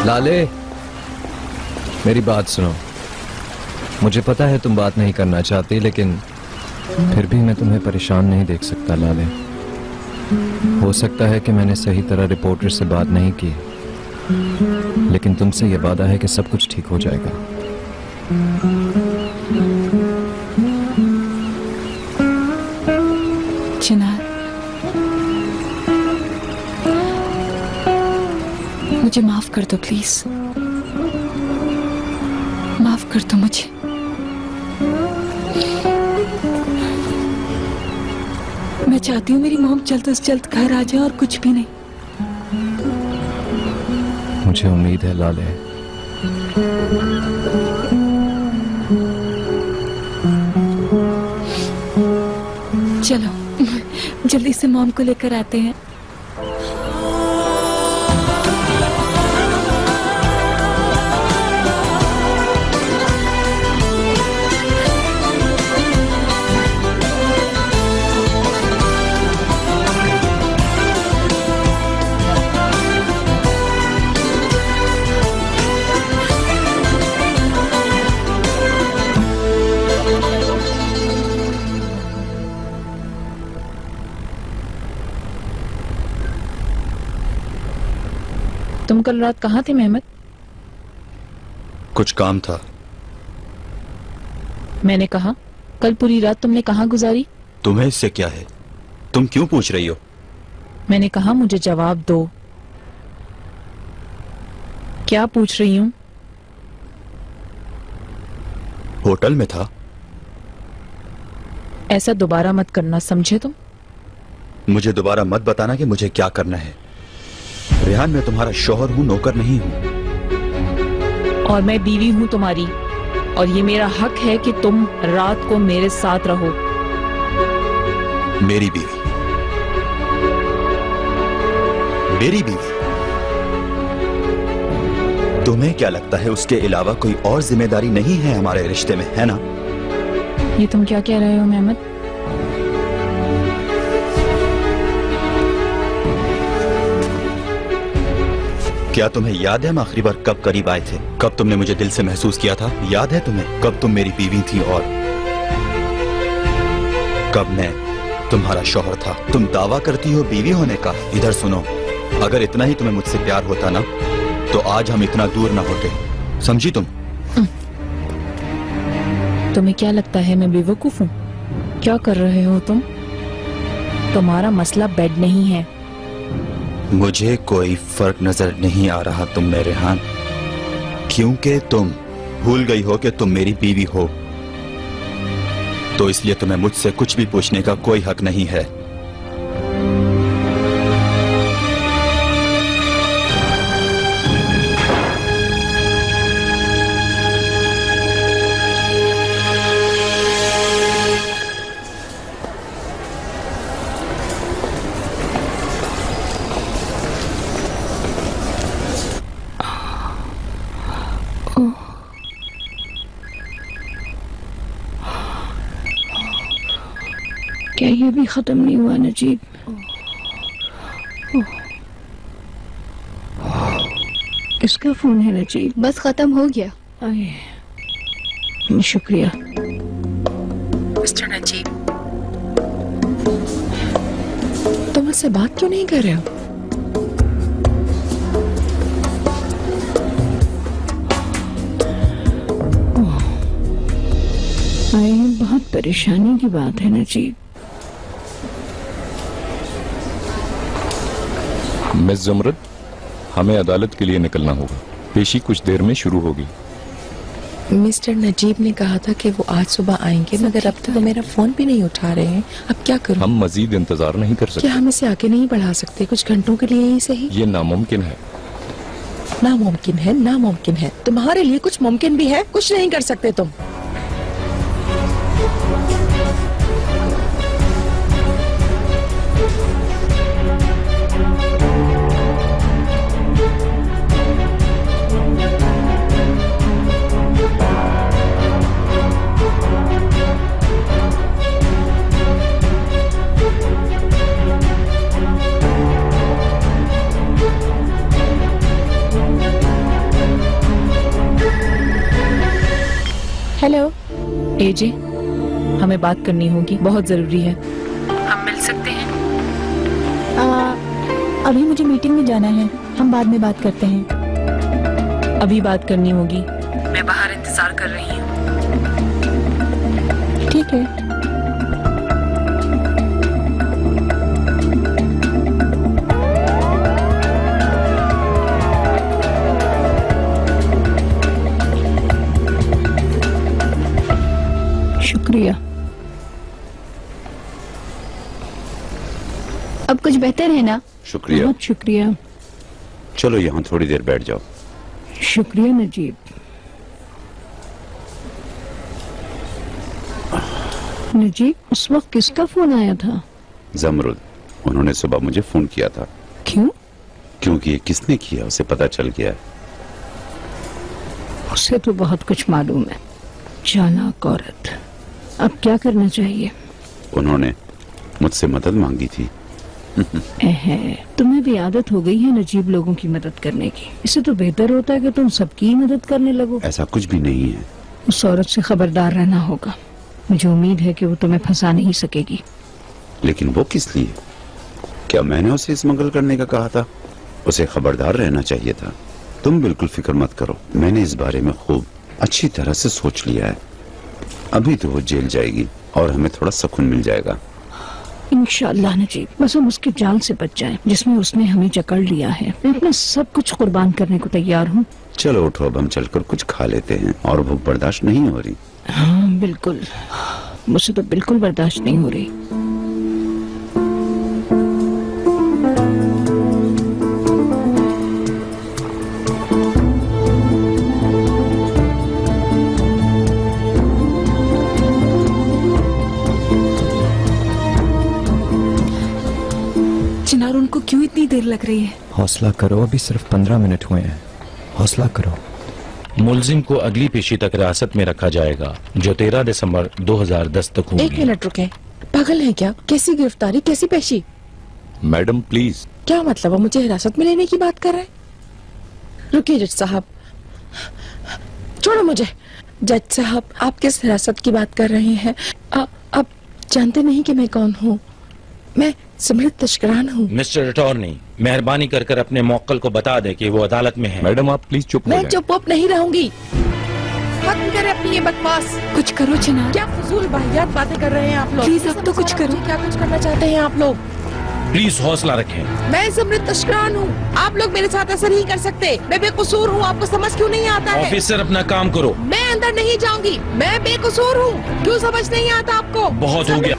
लाले, मेरी बात सुनो। मुझे पता है तुम बात नहीं करना चाहती, लेकिन फिर भी मैं तुम्हें परेशान नहीं देख सकता लाले। हो सकता है कि मैंने सही तरह रिपोर्टर से बात नहीं की, लेकिन तुमसे यह वादा है कि सब कुछ ठीक हो जाएगा। चिनार, मुझे माफ कर दो प्लीज। माफ कर दो मुझे। मैं चाहती हूँ मेरी मॉम जल्द से जल्द घर आ जाए और कुछ भी नहीं। मुझे उम्मीद है लाले। चलो जल्दी से मॉम को लेकर आते हैं। तुम कल रात कहाँ थे मेहमत? कुछ काम था। मैंने कहा कल पूरी रात तुमने कहाँ गुजारी? तुम्हें इससे क्या है? तुम क्यों पूछ रही हो? मैंने कहा मुझे जवाब दो। क्या पूछ रही हूँ? होटल में था। ऐसा दोबारा मत करना, समझे तुम? मुझे दोबारा मत बताना कि मुझे क्या करना है। रेहान, मैं तुम्हारा शौहर हूं, नौकर नहीं हूं। और मैं बीवी हूं तुम्हारी, और ये मेरा हक है कि तुम रात को मेरे साथ रहो। मेरी बीवी? मेरी बीवी? तुम्हें क्या लगता है उसके अलावा कोई और जिम्मेदारी नहीं है हमारे रिश्ते में, है ना? ये तुम क्या कह रहे हो मेहमत? क्या तुम्हें याद है हम आखिरी बार कब करीब आए थे? कब तुमने मुझे दिल से महसूस किया था? याद है तुम्हें कब तुम मेरी बीवी थी और कब मैं तुम्हारा शौहर था? तुम दावा करती हो बीवी होने का। इधर सुनो, अगर इतना ही तुम्हें मुझसे प्यार होता ना, तो आज हम इतना दूर ना होते। समझी तुम? तुम्हें क्या लगता है मैं बेवकूफ हूँ? क्या कर रहे हो तुम? तुम्हारा मसला बेड नहीं है। मुझे कोई फर्क नजर नहीं आ रहा तुम में रेहान, क्योंकि तुम भूल गई हो कि तुम मेरी बीवी हो। तो इसलिए तुम्हें मुझसे कुछ भी पूछने का कोई हक नहीं है। क्या ये भी खत्म नहीं हुआ नजीब? किसका फोन है नजीब? बस खत्म हो गया। शुक्रिया। मिस्टर नजीब, तुम मुझसे बात क्यों नहीं कर रहे हो? बहुत परेशानी की बात है नजीब। मिस ज़ुमरद, हमें अदालत के लिए निकलना होगा। पेशी कुछ देर में शुरू होगी। मिस्टर नजीब ने कहा था कि वो आज सुबह आएंगे, मगर अब तक वो मेरा फोन भी नहीं उठा रहे हैं। अब क्या करूं? हम मजीद इंतजार नहीं कर सकते। क्या हम इसे आगे नहीं बढ़ा सकते कुछ घंटों के लिए ही सही? ये नामुमकिन है। नामुमकिन है, नामुमकिन है। तुम्हारे लिए कुछ मुमकिन भी है? कुछ नहीं कर सकते तुम। हेलो। एजे, हमें बात करनी होगी, बहुत जरूरी है। हम मिल सकते हैं? अभी मुझे मीटिंग में जाना है, हम बाद में बात करते हैं। अभी बात करनी होगी, मैं बाहर इंतजार कर रही हूँ। ठीक है। शुक्रिया। अब कुछ बेहतर है ना? शुक्रिया। बहुत शुक्रिया। चलो यहाँ थोड़ी देर बैठ जाओ। शुक्रिया नजीब। नजीब, उस वक्त किसका फोन आया था? जमरुद, उन्होंने सुबह मुझे फोन किया था। क्यों? क्योंकि ये किसने किया उसे पता चल गया है। उसे तो बहुत कुछ मालूम है, चालाक औरत। अब क्या करना चाहिए? उन्होंने मुझसे मदद मांगी थी। तुम्हें भी आदत हो गई है नजीब लोगों की मदद करने की। इससे तो बेहतर होता है कि तुम सबकी ही मदद करने लगो। ऐसा कुछ भी नहीं है। उस औरत से खबरदार रहना होगा। मुझे उम्मीद है कि वो तुम्हें फंसा नहीं सकेगी। लेकिन वो किस लिए? क्या मैंने उसे स्मगल करने का कहा था? उसे खबरदार रहना चाहिए था। तुम बिल्कुल फिक्र मत करो, मैंने इस बारे में खूब अच्छी तरह से सोच लिया है। अभी तो वो जेल जाएगी और हमें थोड़ा सुकून मिल जाएगा। इंशाअल्लाह नजीब, बस हम उसके जाल से बच जाएं, जिसमें उसने हमें जकड़ लिया है। मैं अपना सब कुछ कुर्बान करने को तैयार हूँ। चलो उठो, अब हम चलकर कुछ खा लेते हैं, और भूख बर्दाश्त नहीं हो रही। हाँ बिल्कुल, मुझसे तो बिल्कुल बर्दाश्त नहीं हो रही। चिनार, उनको क्यों इतनी देर लग रही है? हौसला करो, अभी सिर्फ 15 मिनट हुए हैं। हौसला करो। मुलजिम को अगली पेशी तक हिरासत में रखा जाएगा, जो 13 दिसंबर 2010 तक होगी। 1 मिनट रुके, पागल है क्या? कैसी गिरफ्तारी, कैसी पेशी? Madam please. क्या मतलब? वो मुझे हिरासत में लेने की बात कर रहे हैं? रुकिए जज साहब, छोड़ो मुझे। जज साहब, आप किस हिरासत की बात कर रहे हैं? आप जानते नहीं कि मैं कौन हूँ? मैं समृद्ध तस्करान हूँ। मिस्टर अटॉर्नी, मेहरबानी कर अपने मौक्कल को बता दे कि वो अदालत में है। मैडम आप प्लीज चुप हो मैं जाएं। चुप नहीं रहूंगी। खत्म करें अपनी ये बकवास। कुछ करो चिनार। क्या फजूल वाहियात बातें कर रहे हैं आप लोग? प्लीज अब तो कुछ करो। क्या कुछ करना चाहते हैं आप लोग? प्लीज हौसला रखें। मैं समृद्ध तस्करान हूँ, आप लोग मेरे साथ ऐसा नहीं कर सकते। मैं बेकसूर हूँ, आपको समझ क्यों नहीं आता है? ऑफिसर अपना काम करो। मैं अंदर नहीं जाऊंगी, मैं बेकसूर हूँ। क्यों समझ नहीं आता आपको? बहुत हो गया।